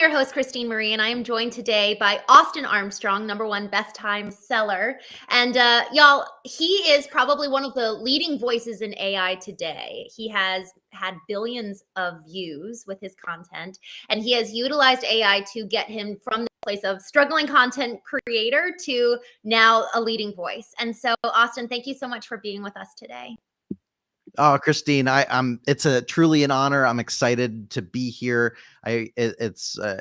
Your host, Christine Marie, and I am joined today by Austin Armstrong, #1 best time seller. And y'all, he is probably one of the leading voices in AI today. He has had billions of views with his content, and he has utilized AI to get him from the place of struggling content creator to now a leading voice. And so, Austin, thank you so much for being with us today. Oh, Christine, it's a truly an honor. I'm excited to be here. I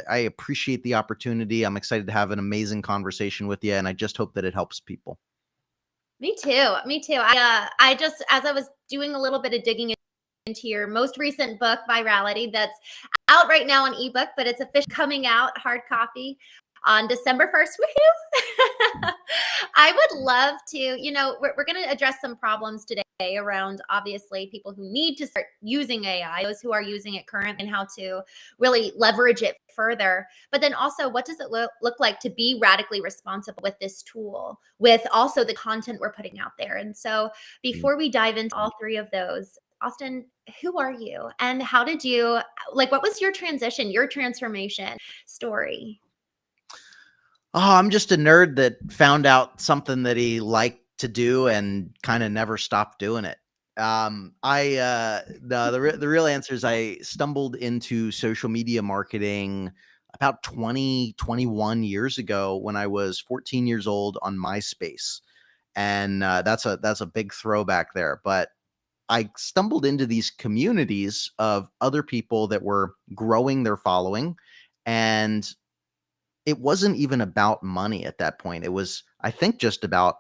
appreciate the opportunity. I'm excited to have an amazing conversation with you, and I just hope that it helps people. Me too. Me too. I just, as I was doing a little bit of digging into your most recent book, Virality, that's out right now on ebook, but it's officially coming out hard copy on December 1st. Woohoo! I would love to, we're going to address some problems today around obviously people who need to start using AI, those who are using it currently, and how to really leverage it further. But then also, what does it look like to be radically responsible with this tool, with also the content we're putting out there? And so before we dive into all three of those, Austin, who are you and how did you, what was your transition, your transformation story? Oh, I'm just a nerd that found out something that he liked to do and kind of never stopped doing it. The real answer is I stumbled into social media marketing about 21 years ago when I was 14 years old on MySpace. And that's a big throwback there. But I stumbled into these communities of other people that were growing their following, and it wasn't even about money at that point. It was, I think, just about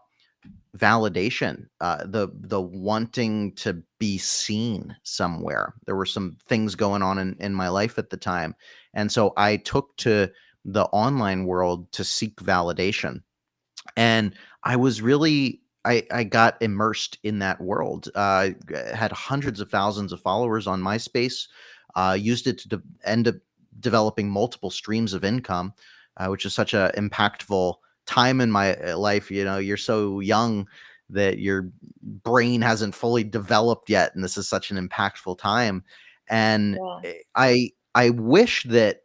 validation, the wanting to be seen somewhere. There were some things going on in my life at the time, and so I took to the online world to seek validation. And I was really I got immersed in that world. Had hundreds of thousands of followers on MySpace. Used it to end up developing multiple streams of income, which is such a impactful time in my life. You know, you're so young that your brain hasn't fully developed yet, and this is such an impactful time. And Yeah. I wish that.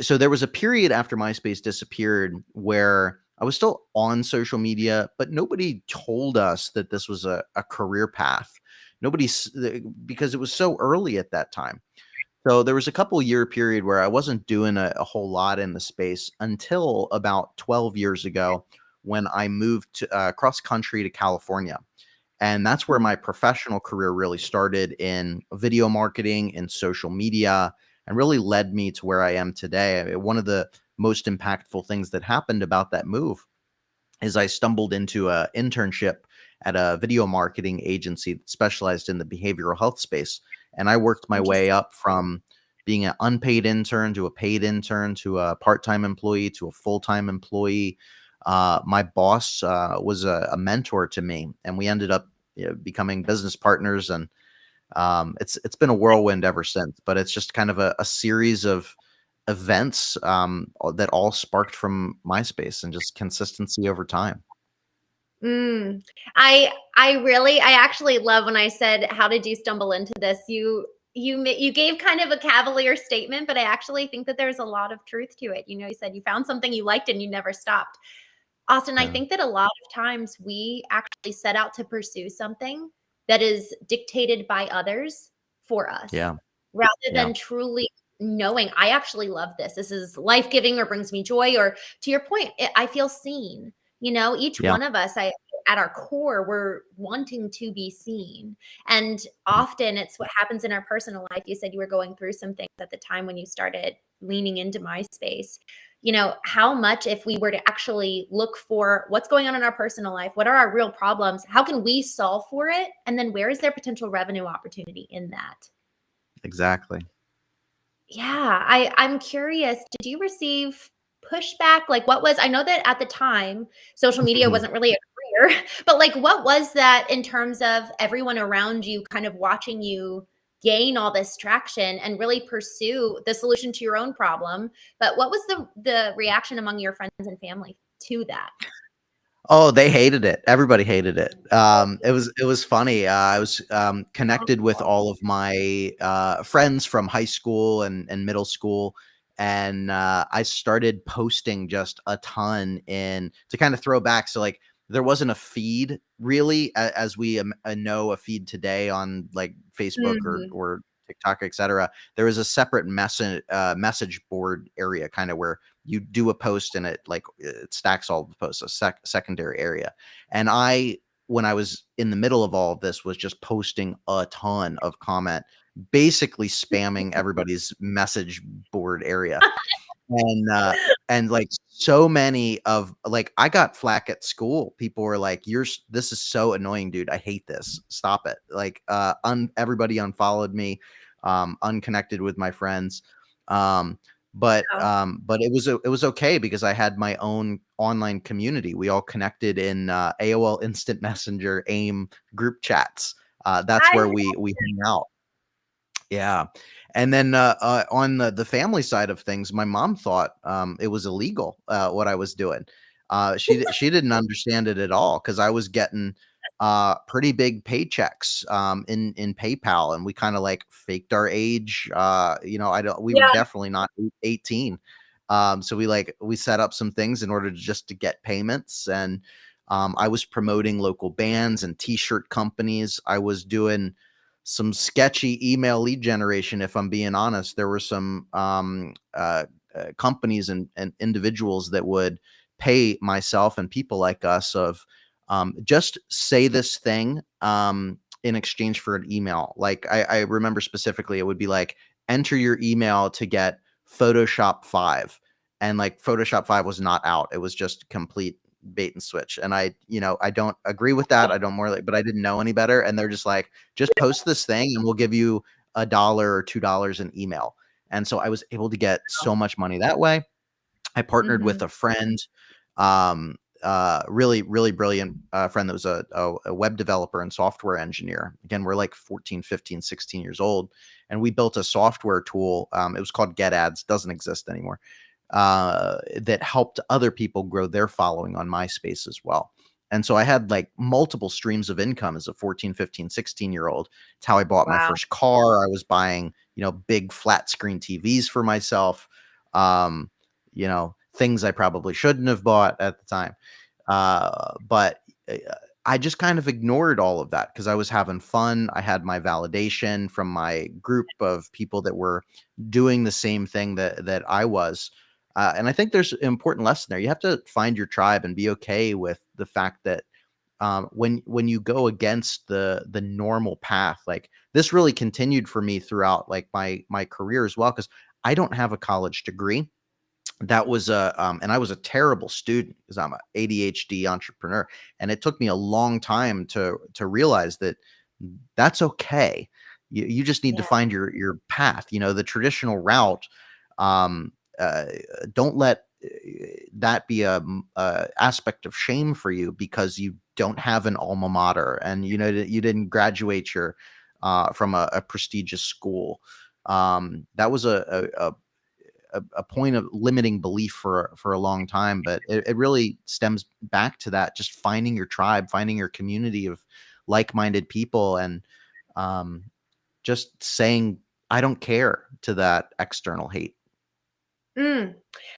So there was a period after MySpace disappeared where I was still on social media, but nobody told us that this was a career path. Because it was so early at that time. So there was a couple year period where I wasn't doing a whole lot in the space until about 12 years ago when I moved to, cross country to California. And that's where my professional career really started in video marketing and social media, and really led me to where I am today. I mean, one of the most impactful things that happened about that move is I stumbled into an internship at a video marketing agency that specialized in the behavioral health space. And I worked my way up from being an unpaid intern to a paid intern to a part-time employee to a full-time employee. My boss was a mentor to me, and we ended up becoming business partners. And it's been a whirlwind ever since. But it's just kind of a series of events that all sparked from MySpace and just consistency over time. I actually love when I said, how did you stumble into this? You gave kind of a cavalier statement, but I actually think that there's a lot of truth to it. You said you found something you liked and you never stopped. Austin, I think that a lot of times we actually set out to pursue something that is dictated by others for us, rather than truly knowing, I actually love this. This is life-giving or brings me joy, or to your point, I feel seen. Each one of us, at our core, we're wanting to be seen. And often it's what happens in our personal life. You said you were going through some things at the time when you started leaning into MySpace. How much, if we were to actually look for what's going on in our personal life, what are our real problems? How can we solve for it? And then where is there potential revenue opportunity in that? Exactly. Yeah, I'm curious, did you receive pushback? I know that at the time, social media wasn't really a career, but what was that in terms of everyone around you kind of watching you gain all this traction and really pursue the solution to your own problem? But what was the reaction among your friends and family to that? Oh, they hated it. Everybody hated it. It was funny. I was connected with all of my friends from high school and middle school, and I started posting just a ton in to kind of throw back. So like there wasn't a feed really as we know a feed today on like Facebook Mm, or TikTok, etc. There was a separate message board area kind of where you do a post and it stacks all the posts, a secondary area. And when I was in the middle of all of this, was just posting a ton of comment, basically spamming everybody's message board area. And like so many of like I got flack at school. People were like, this is so annoying, dude. I hate this. Stop it." Like everybody unfollowed me, unconnected with my friends. Um wow. but it was okay because I had my own online community. We all connected in AOL Instant Messenger AIM group chats. That's I where love we hang out. Yeah. And then, on the family side of things, my mom thought, it was illegal, what I was doing. She didn't understand it at all because I was getting, pretty big paychecks, in PayPal, and we kinda, like, faked our age, I don't we were yeah. definitely not 18. So we set up some things in order to just to get payments, and, I was promoting local bands and T-shirt companies. I was doing some sketchy email lead generation, if I'm being honest. There were some companies and individuals that would pay myself and people like us of just say this thing in exchange for an email. Like I remember specifically, it would be like enter your email to get Photoshop 5. And like Photoshop 5 was not out. It was just complete bait and switch. And I don't agree with that. I don't more like, but I didn't know any better. And they're just like, just post this thing and we'll give you $1 or $2 in email. And so I was able to get so much money that way. I partnered with Mhm. a friend, really, really brilliant friend that was a web developer and software engineer. Again, we're like 14, 15, 16 years old. And we built a software tool. It was called Get Ads, doesn't exist anymore, that helped other people grow their following on MySpace as well. And so I had like multiple streams of income as a 14, 15, 16 year old. It's how I bought my Wow. first car. I was buying, big flat screen TVs for myself. Um, things I probably shouldn't have bought at the time. But I just kind of ignored all of that because I was having fun. I had my validation from my group of people that were doing the same thing that I was. And I think there's an important lesson there. You have to find your tribe and be okay with the fact that when you go against the normal path, like this really continued for me throughout like my career as well, because I don't have a college degree. That was and I was a terrible student because I'm a ADHD entrepreneur, and it took me a long time to realize that that's okay. You just need to Yeah. find your path. The traditional route. Um, uh, don't let that be a aspect of shame for you because you don't have an alma mater and that you didn't graduate your from a prestigious school. That was a point of limiting belief for a long time, but it really stems back to that, just finding your tribe, finding your community of like-minded people, and um, just saying I don't care to that external hate. Mm.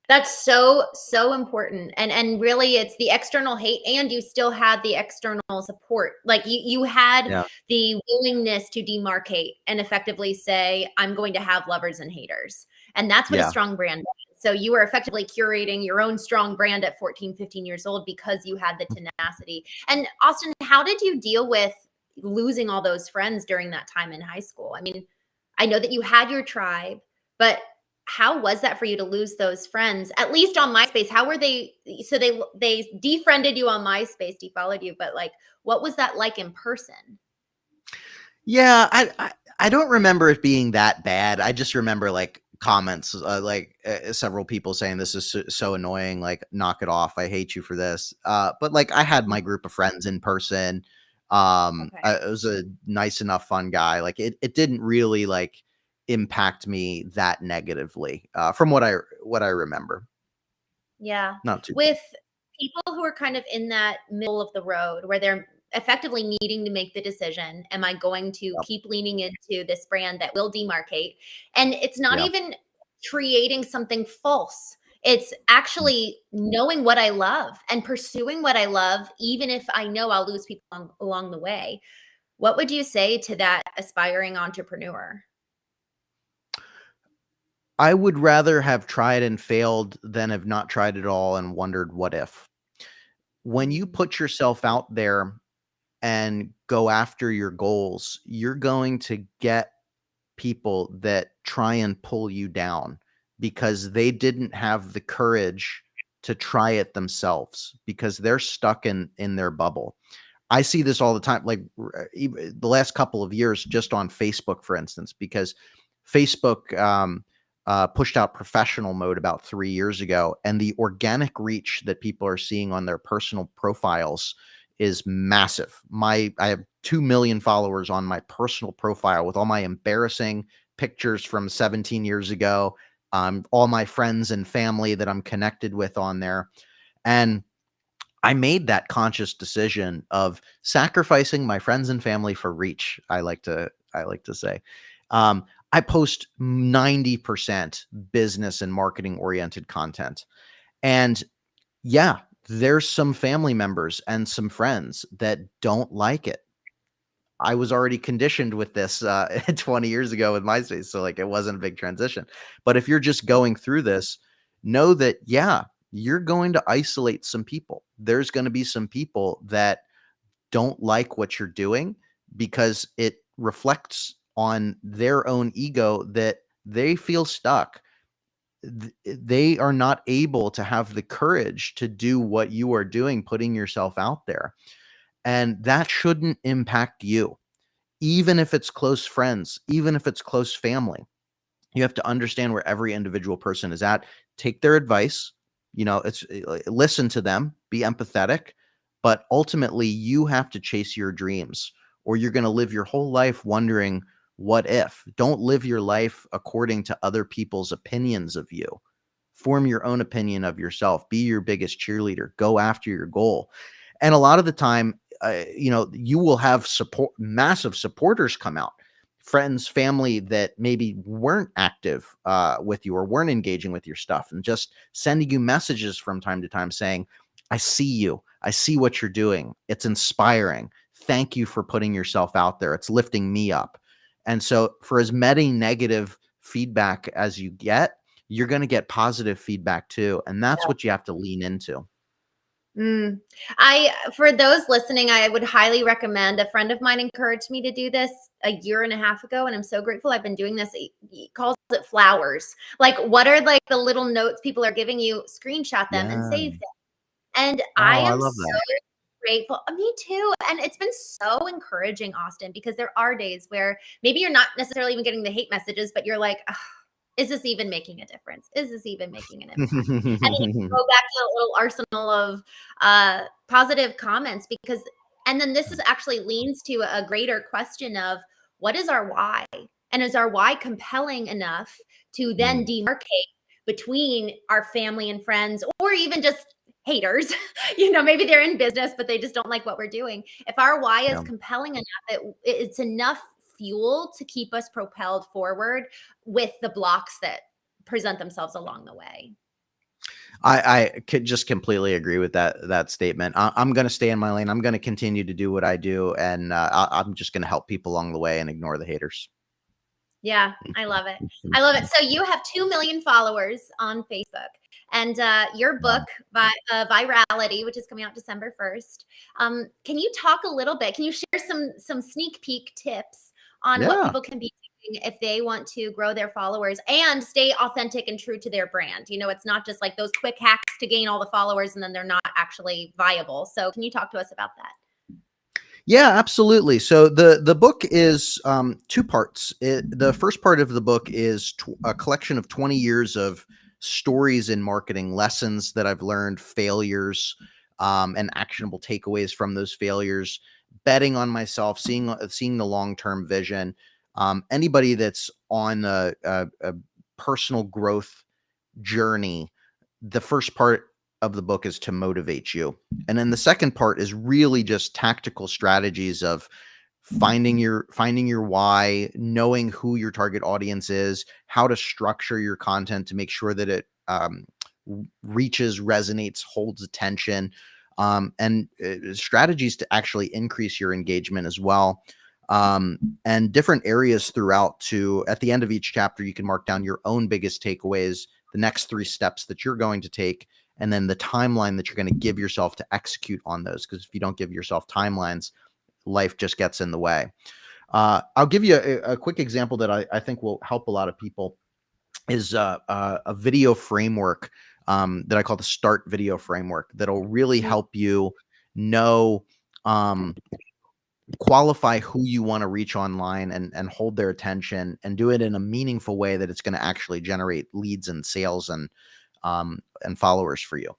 That's so, so important. And really it's the external hate and you still had the external support. Like you had Yeah, the willingness to demarcate and effectively say, I'm going to have lovers and haters. And that's what a yeah, strong brand is. So you were effectively curating your own strong brand at 14, 15 years old because you had the tenacity. And Austin, how did you deal with losing all those friends during that time in high school? I mean, I know that you had your tribe, but how was that for you to lose those friends? At least on MySpace, how were they? So they defriended you on MySpace, defollowed you, but like, what was that like in person? yeah. I don't remember it being that bad. I just remember like comments, like several people saying this is so annoying. Like, knock it off. I hate you for this. But like, I had Mm, my group of friends in person. okay. I was a nice enough, fun guy. Like, it didn't really like impact me that negatively, from what I remember. Yeah. Not too bad. With people who are kind of in that middle of the road where they're effectively needing to make the decision, am I going to Yep. keep leaning into this brand that will demarcate? And it's not Yeah. even creating something false. It's actually knowing what I love and pursuing what I love, even if I know I'll lose people along the way. What would you say to that aspiring entrepreneur? I would rather have tried and failed than have not tried at all and wondered what if. When you Mm, put yourself out there and go after your goals, you're going to get people that try and pull you down because they didn't have the courage to try it themselves because they're stuck in their bubble. I see this all the time, like the last couple of years, just on Facebook, for instance, because Facebook pushed out professional mode about 3 years ago, and the organic reach that people are seeing on their personal profiles is massive. I have 2 million followers on my personal profile with all my embarrassing pictures from 17 years ago, all my friends and family that I'm connected with on there, and I made that conscious decision of sacrificing my friends and family for reach. I like to say, I post 90% business and marketing oriented content, and yeah, there's some family members and some friends that don't like it. I was already conditioned with this 20 years ago with MySpace, so like it wasn't a big transition. But if you're just going through this, know that yeah, you're going to isolate some people. There's going to be some people that don't like what you're doing because it reflects on their own ego that they feel stuck. They are not able to have the courage to do what you are doing, putting yourself out there. And that shouldn't impact you, even if it's close friends, even if it's close family. You have to understand where every individual person is at. Take their advice, listen to them, be empathetic, but ultimately you have to chase your dreams or you're going to live your whole life wondering what if. Don't live your life according to other people's opinions of you. Form your own opinion of yourself. Be your biggest cheerleader. Go after your goal. And a lot of the time, you will have massive supporters come out, friends, family that maybe weren't active with you or weren't engaging with your stuff and just sending you messages from time to time saying, I see you. I see what you're doing. It's inspiring. Thank you for putting yourself out there. It's lifting me up. And so for as many negative feedback as you get, you're going to get positive feedback too. And that's what you have to lean into. Mm. For those listening, I would highly recommend. A friend of mine encouraged me to do this a year and a half ago, and I'm so grateful I've been doing this. He calls it flowers. Like, what are like the little notes people are giving you? Screenshot them and Yeah. save them. And I Oh, I am love so that. grateful. Me too. And it's been so encouraging, Austin, because there are days where maybe you're not necessarily even getting the hate messages, but you're like, "Ugh, is this even making a difference? Is this even making an impact?" And then you go back to a little arsenal of positive comments and then this is actually leans to a greater question of what is our why? And is our why compelling enough to then Mm, demarcate between our family and friends or even just haters? Maybe they're in business, but they just don't like what we're doing. If our why is yeah. compelling enough, it's enough fuel to keep us propelled forward with the blocks that present themselves along the way. I could just completely agree with that statement. I'm going to stay in my lane. I'm going to continue to do what I do, and I'm just going to help people along the way and ignore the haters. Yeah, I love it. I love it. So you have 2 million followers on Facebook, and your book, Wow. Virality, which is coming out December 1st. Can you talk a little bit? Can you share some sneak peek tips on what Yeah. people can be doing if they want to grow their followers and stay authentic and true to their brand? It's not just like those quick hacks to gain all the followers and then they're not actually viable. So can you talk to us about that? Yeah, absolutely. So the book is two parts. The first part of the book is a collection of 20 years of stories in marketing, lessons that I've learned, failures, and actionable takeaways from those failures. Betting on myself, seeing the long term vision. Anybody that's on a personal growth journey, the first part of the book is to motivate you. And then the second part is really just tactical strategies of finding your why, knowing who your target audience is, how to structure your content to make sure that it reaches, resonates, holds attention, and strategies to actually increase your engagement as well. And different areas throughout to, at the end of each chapter, you can mark down your own biggest takeaways, the next 3 steps that you're going to take, and then the timeline that you're going to give yourself to execute on those. Because if you don't give yourself timelines, life just gets in the way. I'll give you a quick example that I think will help a lot of people. Is a video framework that I call the START video framework that'll really help you know, qualify who you want to reach online and hold their attention and do it in a meaningful way that it's going to actually generate leads and sales and followers for you.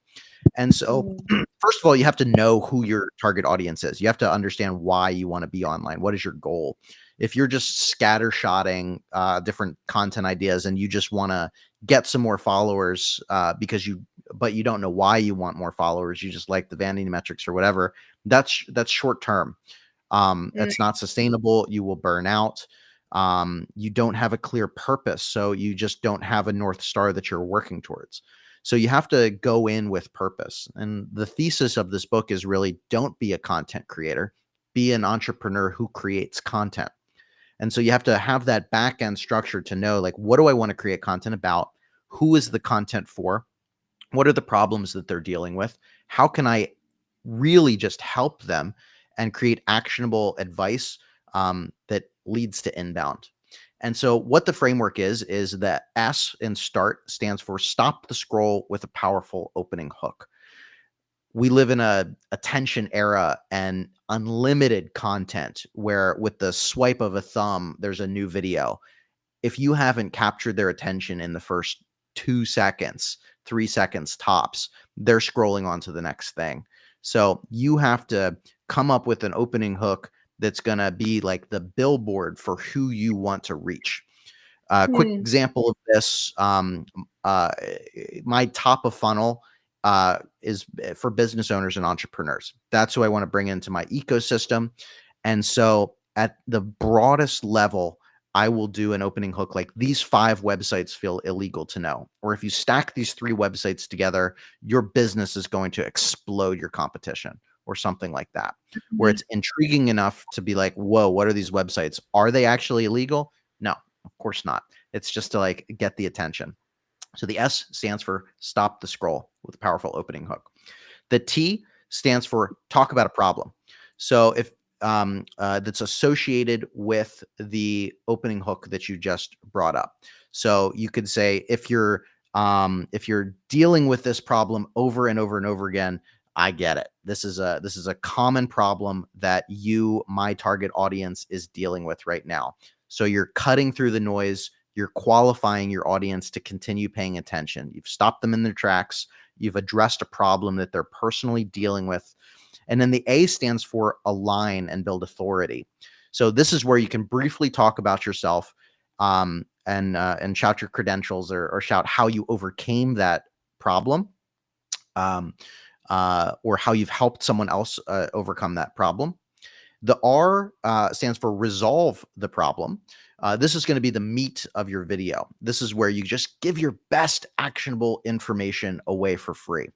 And so, first of all, you have to know who your target audience is. You have to understand why you want to be online. What is your goal? If you're just scattershotting different content ideas and you just want to get some more followers but you don't know why you want more followers, you just like the vanity metrics or whatever, that's short term. That's not sustainable. You will burn out. You don't have a clear purpose, so you just don't have a North Star that you're working towards. So you have to go in with purpose. And the thesis of this book is really, don't be a content creator, be an entrepreneur who creates content. And so you have to have that back end structure to know, like, what do I want to create content about? Who is the content for? What are the problems that they're dealing with? How can I really just help them and create actionable advice that leads to inbound? And so what the framework is that S in START stands for stop the scroll with a powerful opening hook. We live in a attention era and unlimited content where with the swipe of a thumb, there's a new video. If you haven't captured their attention in the first 2 seconds, 3 seconds tops, they're scrolling on to the next thing. So you have to come up with an opening hook that's going to be like the billboard for who you want to reach. Quick example of this, my top of funnel is for business owners and entrepreneurs. That's who I want to bring into my ecosystem. And so at the broadest level, I will do an opening hook like, these 5 websites feel illegal to know. Or if you stack these 3 websites together, your business is going to explode your competition, or something like that, where it's intriguing enough to be like, whoa, what are these websites? Are they actually illegal? No, of course not. It's just to like get the attention. So the S stands for stop the scroll with a powerful opening hook. The T stands for talk about a problem. So if that's associated with the opening hook that you just brought up. So you could say, if you're dealing with this problem over and over and over again, I get it. This is a common problem that my target audience, is dealing with right now. So you're cutting through the noise. You're qualifying your audience to continue paying attention. You've stopped them in their tracks. You've addressed a problem that they're personally dealing with. And then the A stands for align and build authority. So this is where you can briefly talk about yourself, and shout your credentials, or shout how you overcame that problem, or how you've helped someone else overcome that problem. The R stands for resolve the problem. This is going to be the meat of your video. This is where you just give your best actionable information away for free.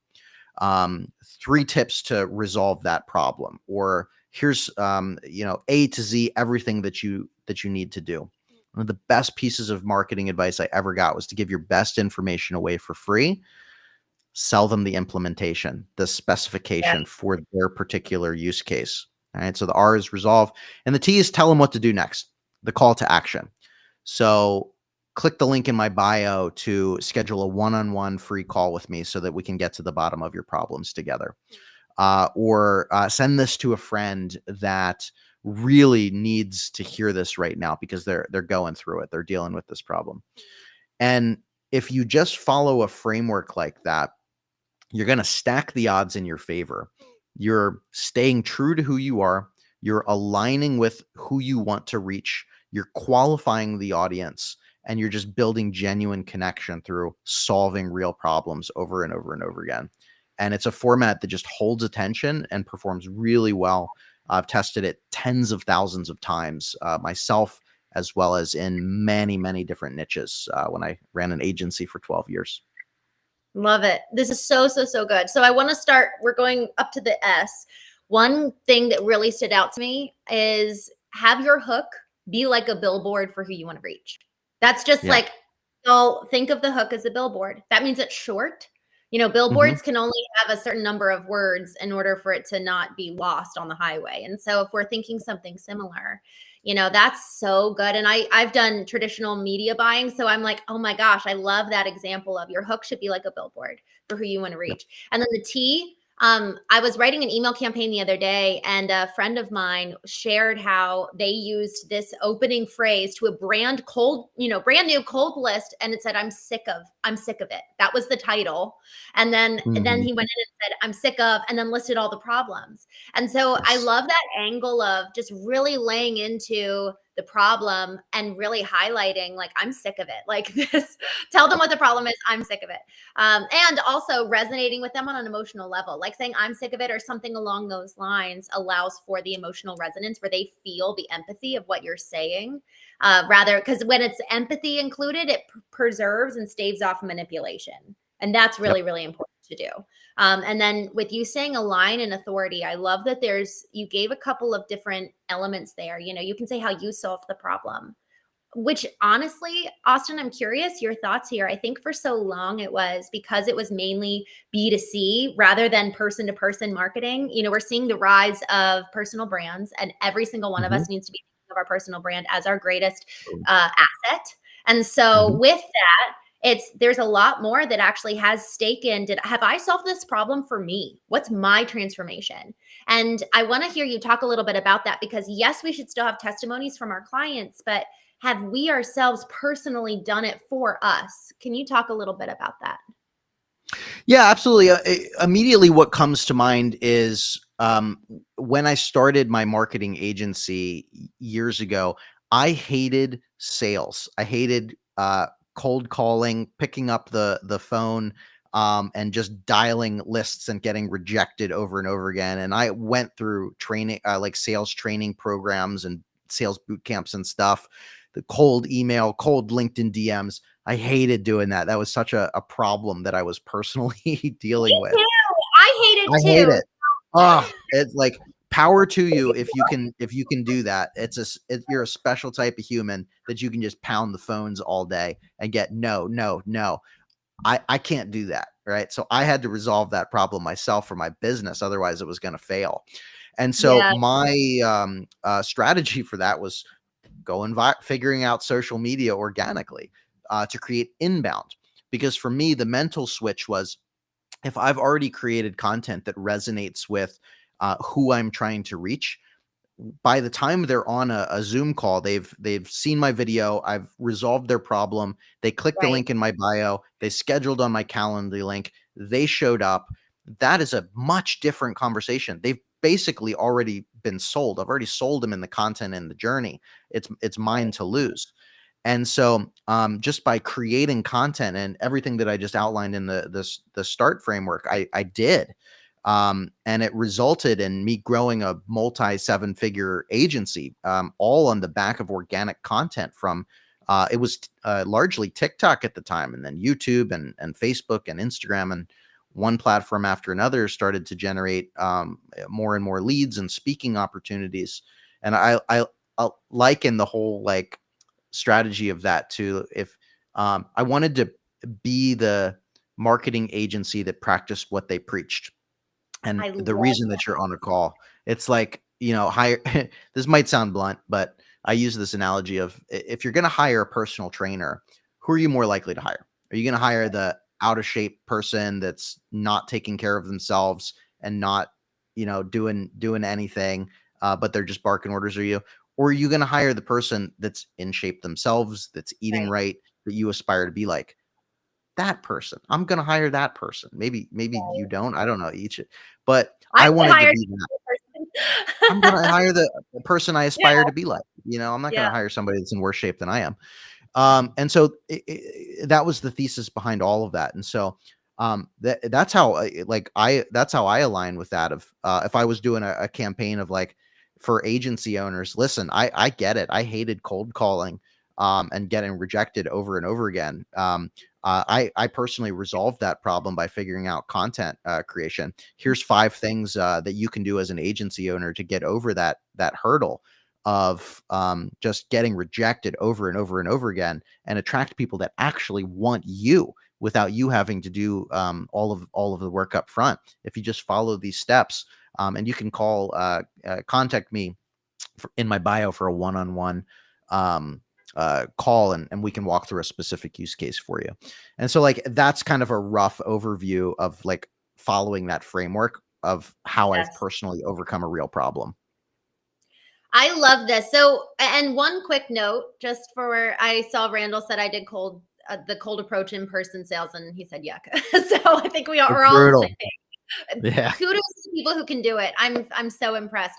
3 tips to resolve that problem, or here's A to Z, everything that you need to do. One of the best pieces of marketing advice I ever got was to give your best information away for free. Sell them the implementation, the specification for their particular use case. All right. So the R is resolve, and the T is tell them what to do next, the call to action. So click the link in my bio to schedule a one-on-one free call with me so that we can get to the bottom of your problems together. Or send this to a friend that really needs to hear this right now because they're going through it. They're dealing with this problem. And if you just follow a framework like that, you're going to stack the odds in your favor. You're staying true to who you are. You're aligning with who you want to reach. You're qualifying the audience, and you're just building genuine connection through solving real problems over and over and over again. And it's a format that just holds attention and performs really well I've tested it tens of thousands of times myself, as well as in many, many different niches when I ran an agency for 12 years. Love it. This is so, so, so good. So I want to start, we're going up to the S. One thing that really stood out to me is have your hook be like a billboard for who you want to reach. That's just Yeah. like, so think of the hook as a billboard. That means it's short. You know, Hmm. billboards can only have a certain number of words in order for it to not be lost on the highway. And so if we're thinking something similar, you know, that's so good. And I've done traditional media buying. So I'm like, oh my gosh, I love that example of your hook should be like a billboard for who you want to reach. And then the T, I was writing an email campaign the other day, and a friend of mine shared how they used this opening phrase to a brand new cold list. And it said, I'm sick of it. That was the title. And then he went in and said, I'm sick of, and then listed all the problems. And so I Yes. love that angle of just really laying into the problem and really highlighting, like, I'm sick of it. Like this, tell them what the problem is. I'm sick of it. And also resonating with them on an emotional level, like saying I'm sick of it or something along those lines allows for the emotional resonance where they feel the empathy of what you're saying. Rather, because when it's empathy included, it preserves and staves off manipulation. And that's really, really important to do. And then with you saying align and authority, I love that you gave a couple of different elements there. You know, you can say how you solved the problem, which honestly, Austin, I'm curious your thoughts here. I think for so long it was because it was mainly B2C rather than person to person marketing. You know, we're seeing the rise of personal brands, and every single one of us needs to be thinking of our personal brand as our greatest asset. And so with that, there's a lot more that actually has stake in, have I solved this problem for me? What's my transformation? And I want to hear you talk a little bit about that, because yes, we should still have testimonies from our clients, but have we ourselves personally done it for us? Can you talk a little bit about that? Yeah, absolutely. Immediately, what comes to mind is when I started my marketing agency years ago, I hated sales. I hated cold calling, picking up the phone, and just dialing lists and getting rejected over and over again. And I went through training, like sales training programs and sales boot camps and stuff. The cold email, cold LinkedIn DMs. I hated doing that. That was such a problem that I was personally dealing Me with. too. I hate I it hate too. it. Oh, it's like power to you if you can do that. You're a special type of human that you can just pound the phones all day and get no, no, no. I can't do that, right? So I had to resolve that problem myself for my business. Otherwise, it was going to fail. And so Yeah. my strategy for that was figuring out social media organically to create inbound. Because for me, the mental switch was if I've already created content that resonates with who I'm trying to reach, by the time they're on a Zoom call, they've seen my video, I've resolved their problem, they clicked the Right. link in my bio, they scheduled on my Calendly link, they showed up. That is a much different conversation. They've basically already been sold. I've already sold them in the content and the journey. It's mine to lose. And so, just by creating content and everything that I just outlined in the start framework, I did, and it resulted in me growing a multi-7-figure agency, all on the back of organic content from. It was largely TikTok at the time, and then YouTube and Facebook and Instagram, and one platform after another started to generate more and more leads and speaking opportunities. And I liken the whole like strategy of that to if I wanted to be the marketing agency that practiced what they preached. And I the love reason that you're on a call, it's like, hire this might sound blunt, but I use this analogy of if you're going to hire a personal trainer, who are you more likely to hire? Are you going to hire the out of shape person that's not taking care of themselves and not, doing anything, but they're just barking orders at you? Or are you going to hire the person that's in shape themselves, that's eating right. right, that you aspire to be like? That person. I'm gonna hire that person. Maybe you don't. I don't know but I I would wanted to hire be that. the I'm gonna person. hire the person I Yeah. aspire to be like. I'm not Yeah. gonna hire somebody that's in worse shape than I am. And so that was the thesis behind all of that. And so that's how that's how I align with that of if I was doing a campaign of like, for agency owners, listen, I get it. I hated cold calling and getting rejected over and over again. I personally resolved that problem by figuring out content creation. Here's 5 things that you can do as an agency owner to get over that hurdle of just getting rejected over and over and over again, and attract people that actually want you without you having to do all of the work up front. If you just follow these steps, and you can contact me in my bio for a one-on-one call, and we can walk through a specific use case for you. And so like, that's kind of a rough overview of like following that framework of how I've Yes. personally overcome a real problem. I love this. So, and one quick note, just for, I saw Randall said I did the cold approach in person sales, and he said yuck. So I think It's we're all on the brutal. same page. Yeah. Kudos to people who can do it. I'm so impressed.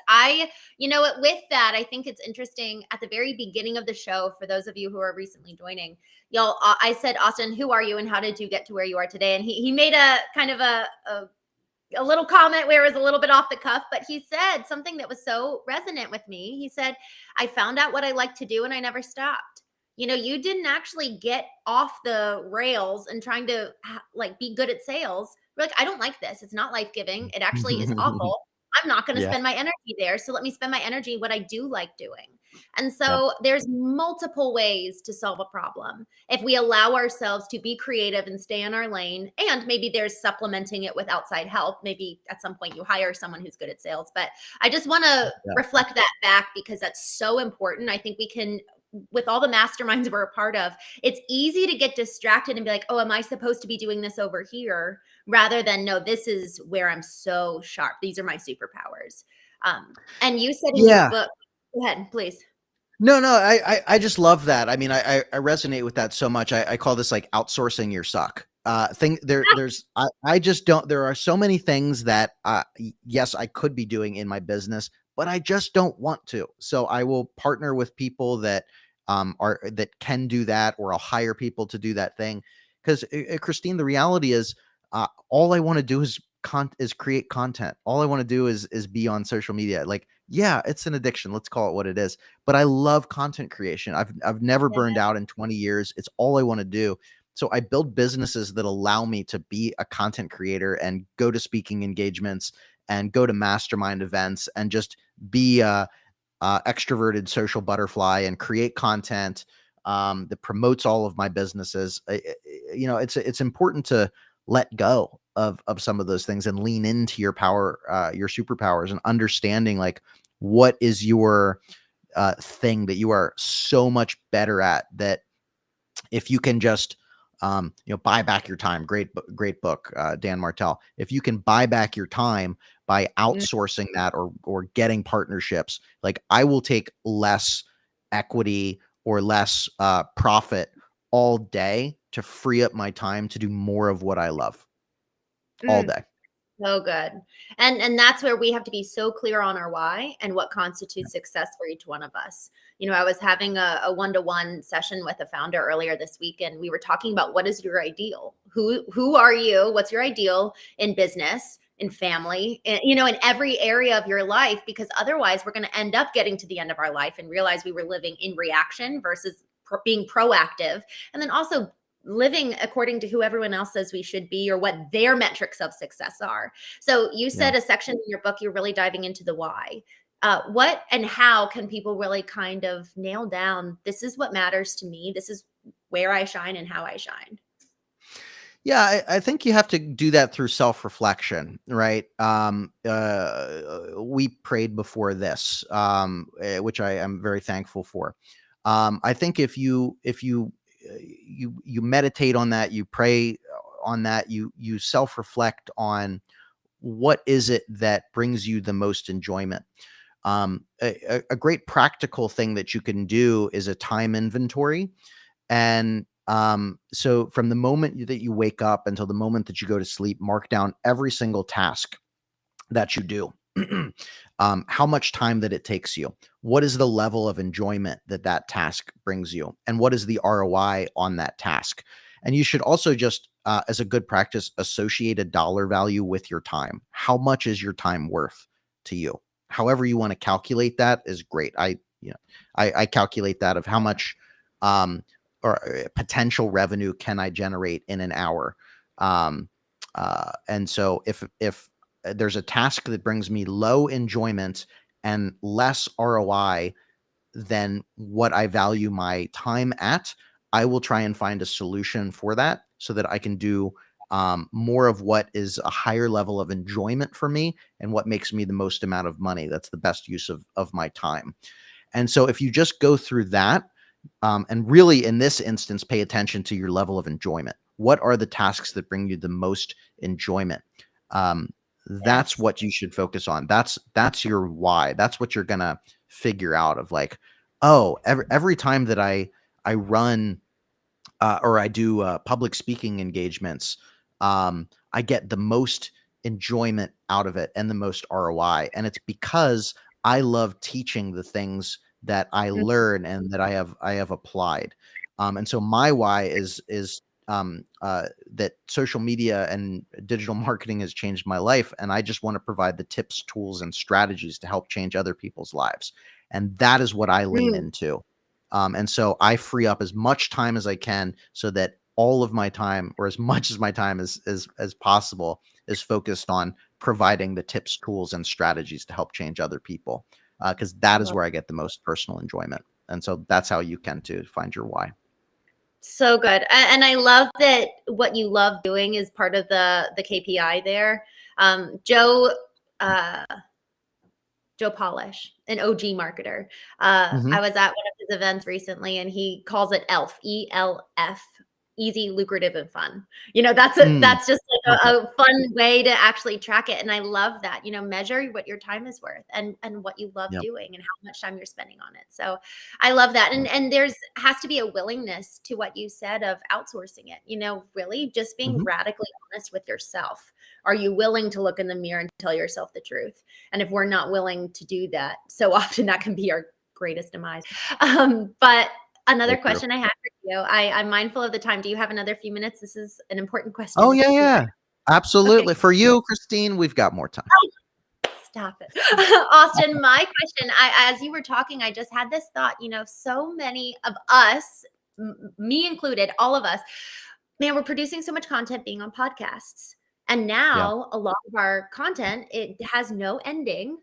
You know what, with that, I think it's interesting at the very beginning of the show, for those of you who are recently joining, y'all, I said, Austin, who are you and how did you get to where you are today? And he made a kind of a little comment where it was a little bit off the cuff, but he said something that was so resonant with me. He said, I found out what I like to do and I never stopped. You know, you didn't actually get off the rails and trying to like be good at sales. You're like, I don't like this. It's not life-giving. It actually is awful. I'm not going to Yeah. spend my energy there. So let me spend my energy what I do like doing. And Yep. so there's multiple ways to solve a problem if we allow ourselves to be creative and stay in our lane. And maybe there's supplementing it with outside help. Maybe at some point you hire someone who's good at sales. But I just want to Yeah. reflect that back because that's so important. I think we can, with all the masterminds we're a part of, it's easy to get distracted and be like, oh, am I supposed to be doing this over here? Rather than, no, this is where I'm so sharp. These are my superpowers. And you said in your Yeah. book, go ahead, please. No, I just love that. I mean, I resonate with that so much. I call this like outsourcing your suck. I just don't, there are so many things that, yes, I could be doing in my business, but I just don't want to. So I will partner with people that, that can do that, or I'll hire people to do that thing. Cause Christine, the reality is, all I want to do is create content. All I want to do is be on social media. Like, yeah, it's an addiction. Let's call it what it is. But I love content creation. I've never burned out in 20 years. It's all I want to do. So I build businesses that allow me to be a content creator and go to speaking engagements and go to mastermind events and just be a extroverted social butterfly and create content that promotes all of my businesses. You know, it's important to let go of some of those things and lean into your power, your superpowers, and understanding like what is your thing that you are so much better at, that if you can just buy back your time. Great book, Dan Martell. If you can buy back your time by outsourcing that, or getting partnerships, like I will take less equity or less profit all day to free up my time to do more of what I love all day. So good. And that's where we have to be so clear on our why and what constitutes success for each one of us. You know, I was having a one-to-one session with a founder earlier this week, and we were talking about what is your ideal? Who are you? What's your ideal in business, in family, you know, in every area of your life? Because otherwise we're going to end up getting to the end of our life and realize we were living in reaction versus being proactive. And then also living according to who everyone else says we should be or what their metrics of success are. So you said a section in your book, you're really diving into the why. What and how can people really kind of nail down, this is what matters to me, this is where I shine and how I shine? Yeah, I think you have to do that through self-reflection, right? We prayed before this, which I am very thankful for. I think if you meditate on that, you pray on that, you self-reflect on what is it that brings you the most enjoyment. A great practical thing that you can do is a time inventory. And so from the moment that you wake up until the moment that you go to sleep, mark down every single task that you do. How much time that it takes you, what is the level of enjoyment that task brings you, and what is the ROI on that task. And you should also just, as a good practice, associate a dollar value with your time. How much is your time worth to you? however you want to calculate that is great. I calculate that of how much or potential revenue can I generate in an hour. And so if there's a task that brings me low enjoyment and less ROI than what I value my time at, I will try and find a solution for that so that I can do more of what is a higher level of enjoyment for me and what makes me the most amount of money. That's the best use of my time. And so if you just go through that, and really in this instance, pay attention to your level of enjoyment. What are the tasks that bring you the most enjoyment? That's Yes. what you should focus on. That's your why. That's what you're gonna figure out of like, oh, every time that I run or I do public speaking engagements, I get the most enjoyment out of it and the most ROI. And it's because I love teaching the things that I Mhm. learn and that I have applied. And so my why is that social media and digital marketing has changed my life, and I just want to provide the tips, tools, and strategies to help change other people's lives. And that is what I lean Mm. into. And so I free up as much time as I can so that all of my time, or as much as my time as possible, is focused on providing the tips, tools, and strategies to help change other people. Because that is Love where I get the most personal enjoyment. And so that's how you can to find your why. So good. And I love that what you love doing is part of the KPI there. Joe uh Joe Polish, an OG marketer. I Hmm. was at one of his events recently and he calls it ELF, ELF, easy, lucrative, and fun. Mm, That's just like love that. a fun way to actually track it. And I love that, measure what your time is worth and what you love Yep. doing and how much time you're spending on it. So I love that. Yep. And there's has to be a willingness to what you said of outsourcing it, really just being Hmm. radically honest with yourself. Are you willing to look in the mirror and tell yourself the truth? And if we're not willing to do that, so often that can be our greatest demise. But So another true. question I have for you, I'm mindful of the time. Do you have another few minutes? This is an important question Oh to yeah, conclude. yeah, Okay. absolutely. For you, Christine, we've got more time. Stop it. Austin, my question, as you were talking, I just had this thought, so many of us, me included, all of us, man, we're producing so much content being on podcasts. And Yeah. now a lot of our content, it has no ending.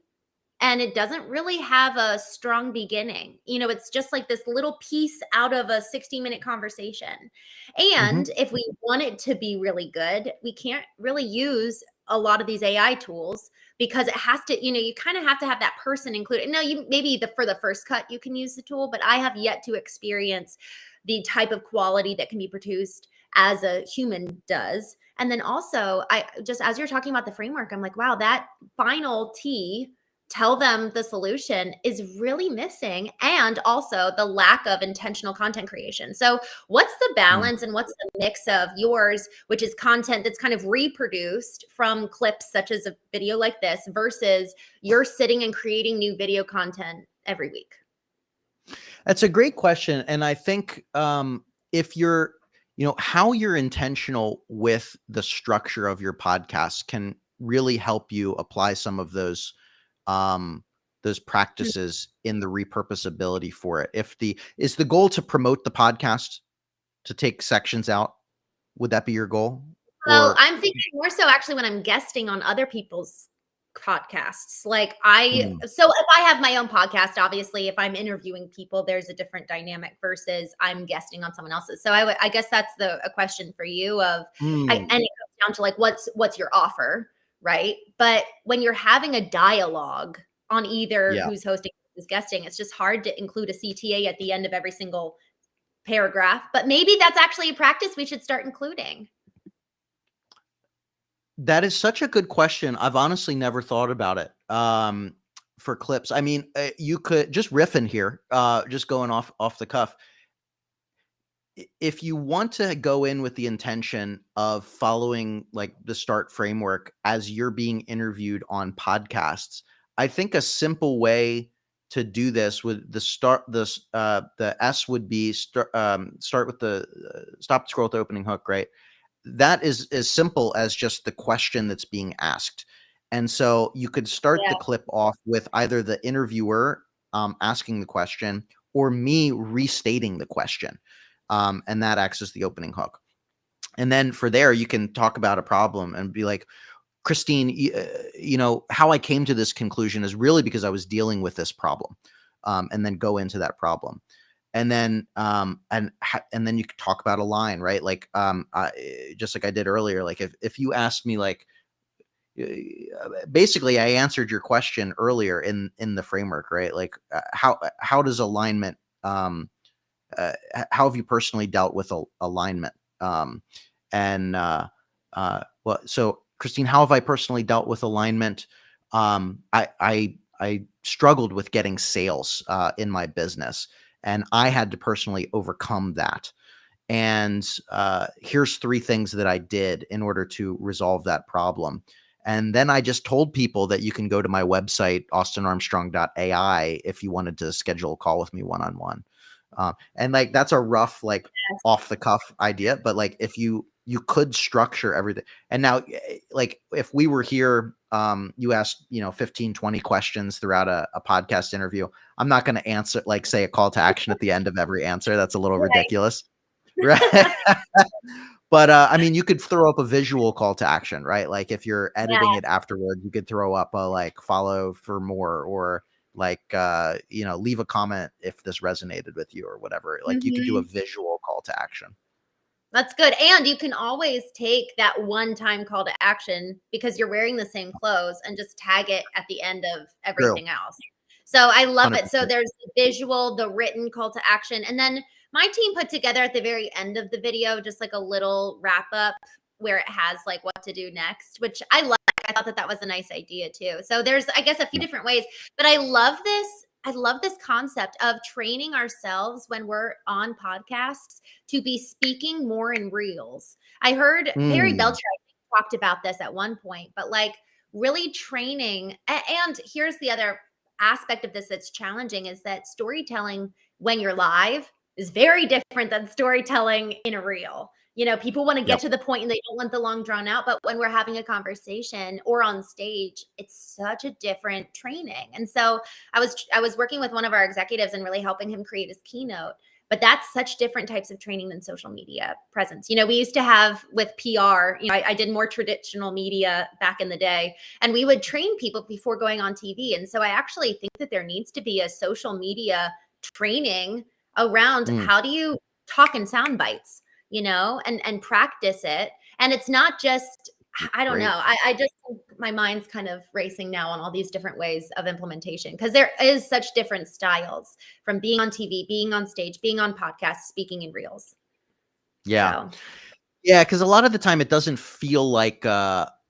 And it doesn't really have a strong beginning. It's just like this little piece out of a 60-minute conversation. Hmm. And if we want it to be really good, we can't really use a lot of these AI tools because it has to, you kind of have to have that person included. No, you maybe for the first cut you can use the tool, but I have yet to experience the type of quality that can be produced as a human does. And then also, I just as you're talking about the framework, I'm like, wow, that final T, tell them the solution, is really missing, and also the lack of intentional content creation. So what's the Mm. balance and what's the mix of yours, which is content that's kind of reproduced from clips such as a video like this, versus you're sitting and creating new video content every week? That's a great question, and I think if you're, how you're intentional with the structure of your podcast can really help you apply some of um, those practices in the repurposability for it. If the is the goal to promote the podcast, to take sections out, would that be your goal? Well, Or I'm thinking more so actually when I'm guesting on other people's podcasts. Like I mm, so if I have my own podcast, obviously if I'm interviewing people, there's a different dynamic versus I'm guesting on someone else's. So I guess that's a question for you of mm, and it comes down to like what's your offer, right? But when you're having a dialogue on either yeah. who's hosting, who's guesting, it's just hard to include a CTA at the end of every single paragraph. But maybe that's actually a practice we should start including. That is such a good question. I've honestly never thought about it. For clips, I mean, you could just riffing here, just going off the cuff. If you want to go in with the intention of following like the START framework as you're being interviewed on podcasts, I think a simple way to do this would the S would be start with the stop scroll to opening hook, right? That is as simple as just the question that's being asked. And so you could start Yeah. the clip off with either the interviewer asking the question or me restating the question. And that acts as the opening hook. And then for there, you can talk about a problem and be like, Christene, how I came to this conclusion is really because I was dealing with this problem, and then go into that problem, and then and then you could talk about a line, right? Like, just like I did earlier. Like if you asked me, like, basically, I answered your question earlier in the framework, right? Like, how does alignment? How have you personally dealt with alignment? And well, so Christene, how have I personally dealt with alignment? I struggled with getting sales in my business, and I had to personally overcome that. And here's 3 things that I did in order to resolve that problem. And then I just told people that you can go to my website, austinarmstrong.ai, if you wanted to schedule a call with me one-on-one. And like, that's a rough, like, off the cuff idea, but like, if you could structure everything. And now, like, if we were here, you asked, 15, 20 questions throughout a podcast interview. I'm not going to answer, like, say a call to action at the end of every answer. That's a little ridiculous. Right. But I mean, you could throw up a visual call to action, right? Like, if you're editing it afterward, you could throw up a, like, follow for more, or like, leave a comment if this resonated with you or whatever. Like, you could do a visual call to action. That's good. And you can always take that one-time call to action because you're wearing the same clothes and just tag it at the end of everything else. So I love it. So 100%. there's the visual, the written call to action. And then my team put together at the very end of the video just like a little wrap up where it has like what to do next, which I like. I thought that was a nice idea too. So there's, I guess, a few different ways, but I love this concept of training ourselves when we're on podcasts to be speaking more in reels. I heard Perry Belcher talked about this at one point, but like really training. And here's the other aspect of this that's challenging is that storytelling when you're live is very different than storytelling in a reel. People want to get to the point and they don't want the long drawn out, but when we're having a conversation or on stage, it's such a different training. And so I was working with one of our executives and really helping him create his keynote. But that's such different types of training than social media presence. We used to have with PR, I did more traditional media back in the day, and we would train people before going on TV. And so I actually think that there needs to be a social media training around how do you talk in sound bites, and practice it. And it's not just, I don't know. I just think my mind's kind of racing now on all these different ways of implementation because there is such different styles from being on TV, being on stage, being on podcasts, speaking in reels. Yeah. Yeah. Cause a lot of the time it doesn't feel like,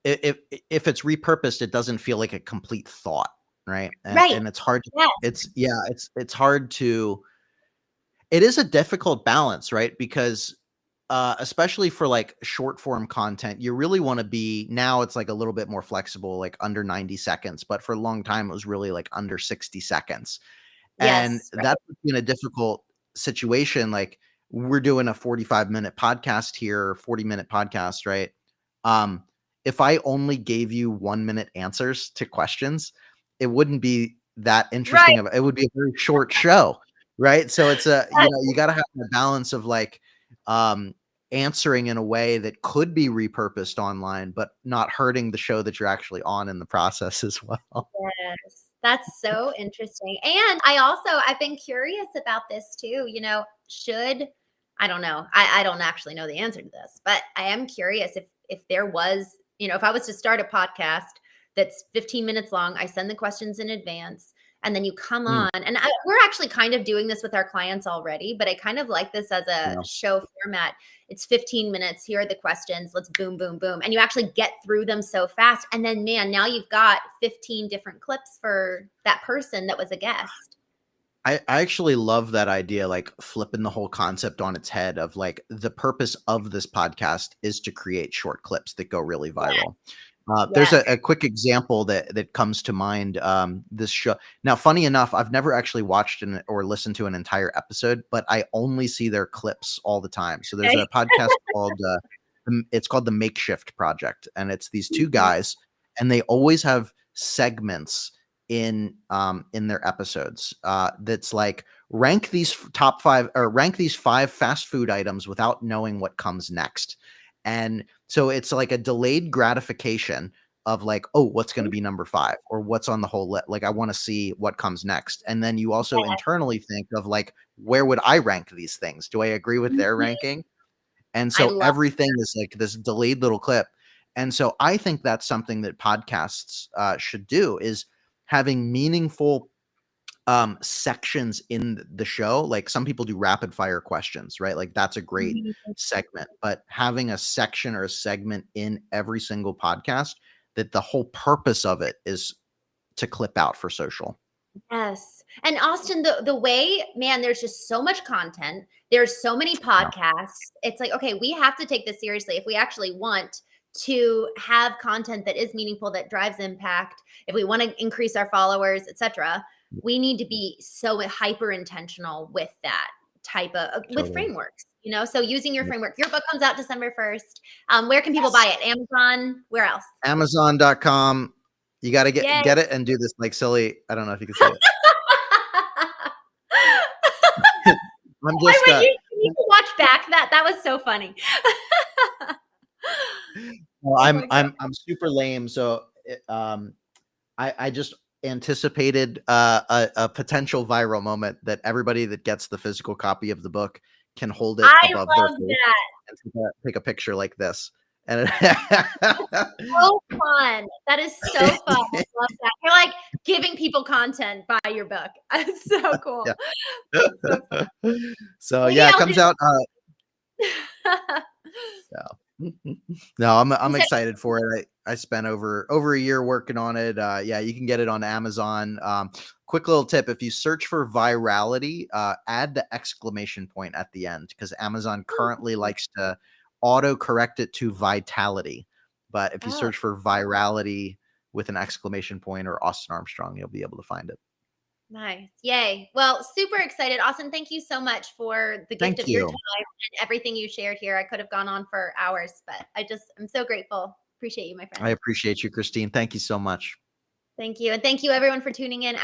if it's repurposed, it doesn't feel like a complete thought. Right. And it's hard. It's hard to, it is a difficult balance, right? Because especially for like short form content, you really want to be, now it's like a little bit more flexible, like under 90 seconds, but for a long time it was really like under 60 seconds. And that puts you in a difficult situation. Like, we're doing a 45-minute podcast here, 40-minute podcast, right? If I only gave you 1-minute answers to questions, it wouldn't be that interesting. It would be a very short show, right? So it's you got to have the balance of like, answering in a way that could be repurposed online, but not hurting the show that you're actually on in the process as well. Yes, that's so interesting. And I've been curious about this too. I don't know. I don't actually know the answer to this, but I am curious if there was, if I was to start a podcast that's 15 minutes long, I send the questions in advance. And then you come on, and we're actually kind of doing this with our clients already, but I kind of like this as a show format. It's 15 minutes. Here are the questions. Let's boom, boom, boom. And you actually get through them so fast. And then, man, now you've got 15 different clips for that person that was a guest. I actually love that idea, like flipping the whole concept on its head of like, the purpose of this podcast is to create short clips that go really viral. There's a quick example that comes to mind. This show. Now, funny enough, I've never actually watched or listened to an entire episode, but I only see their clips all the time. So there's a podcast called it's called The Makeshift Project, and it's these 2 guys, and they always have segments in their episodes that's like rank these top 5 or rank these 5 fast food items without knowing what comes next. And so it's like a delayed gratification of like, oh, what's going to be number 5 or what's on the whole list. Like I want to see what comes next. And then you also Yeah. internally think of like, where would I rank these things? Do I agree with their Mhm. ranking? And I so love everything is like this delayed little clip. And so I think that's something that podcasts should do, is having meaningful sections in the show. Like some people do rapid fire questions, right? Like that's a great Mhm. segment, but having a section or a segment in every single podcast that the whole purpose of it is to clip out for social. Yes. And Austin, the way, man, there's just so much content. There's so many Yeah, podcasts. It's like, okay, we have to take this seriously if we actually want to have content that is meaningful, that drives impact, if we want to increase our followers, etc. We need to be so hyper intentional with that type of with totally. frameworks, you know. So using your Yep. framework, your book comes out December 1st. Where can people Yes. buy it? Amazon, where else? Amazon.com. You got to Yay. get it and do this like silly. I don't know if you can see it. I'm I just wait, you need to watch back that. That was so funny. well, Oh my god. I'm super lame. So I just anticipated a potential viral moment that everybody that gets the physical copy of the book can hold it I above their love face that. and take a picture like this. And So fun. That is so fun. I love that. You're like giving people content by your book. It's so cool. yeah. That's so fun. So Maybe yeah, it I'll do comes out that. yeah. No, I'm You said excited for it. I spent over a year working on it. Yeah, you can get it on Amazon. Quick little tip: if you search for virality, add the exclamation point at the end, because Amazon currently likes to auto correct it to vitality. But if you oh, search for virality with an exclamation point or Austin Armstrong, you'll be able to find it. nice. Yay. Well, super excited. Austin, thank you so much for the gift Thank of your time you. and everything you shared here. I could have gone on for hours, but I'm so grateful. Appreciate you, my I friend. appreciate you, Christine. Thank you so much. Thank you. And thank you everyone for tuning in.